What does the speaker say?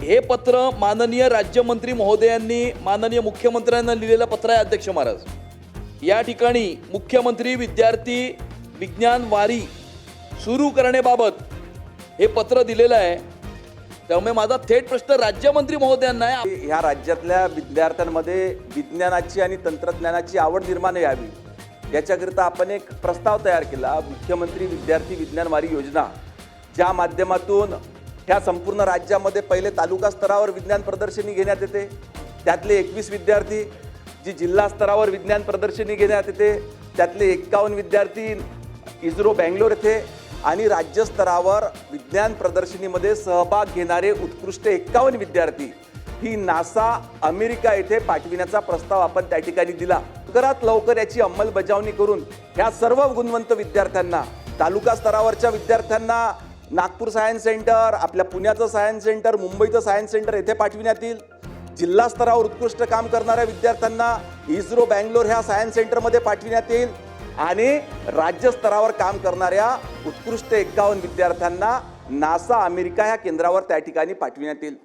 हे पत्र माननीय राज्यमंत्री महोदयांनी माननीय मुख्यमंत्र्यांना लिहिलेलं पत्र आहे अध्यक्ष महाराज। या ठिकाणी मुख्यमंत्री विद्यार्थी विज्ञान वारी सुरू करण्याबाबत हे पत्र दिलेलं आहे। त्यामुळे माझा थेट प्रश्न राज्यमंत्री महोदयांना आहे, ह्या राज्यातल्या विद्यार्थ्यांमध्ये विज्ञानाची आणि तंत्रज्ञानाची आवड निर्माण यावी याच्याकरिता आपण एक प्रस्ताव तयार केला, मुख्यमंत्री विद्यार्थी विज्ञान वारी योजना, ज्या माध्यमातून ह्या संपूर्ण राज्यामध्ये पहिले तालुका स्तरावर विज्ञान प्रदर्शनी घेण्यात येते, त्यातले 21 विद्यार्थी, जी जिल्हा स्तरावर विज्ञान प्रदर्शनी घेण्यात येते त्यातले 51 विद्यार्थी इस्रो बँगलोर येथे, आणि राज्य स्तरावर विज्ञान प्रदर्शनीमध्ये सहभाग घेणारे उत्कृष्ट 51 विद्यार्थी ही नासा अमेरिका येथे पाठविण्याचा प्रस्ताव आपण त्या ठिकाणी दिला। लवकरात लवकर याची अंमलबजावणी करून ह्या सर्व गुणवंत विद्यार्थ्यांना, तालुका स्तरावरच्या विद्यार्थ्यांना नागपूर सायन्स सेंटर, आपल्या पुण्याचं सायन्स सेंटर, मुंबईचं सायन्स सेंटर येथे पाठविण्यात येईल। जिल्हा स्तरावर उत्कृष्ट काम करणाऱ्या विद्यार्थ्यांना इस्रो बँगलोर ह्या सायन्स सेंटरमध्ये पाठविण्यात येईल, आणि राज्य स्तरावर काम करणाऱ्या उत्कृष्ट 51 विद्यार्थ्यांना नासा अमेरिका ह्या केंद्रावर त्या ठिकाणी पाठविण्यात येईल।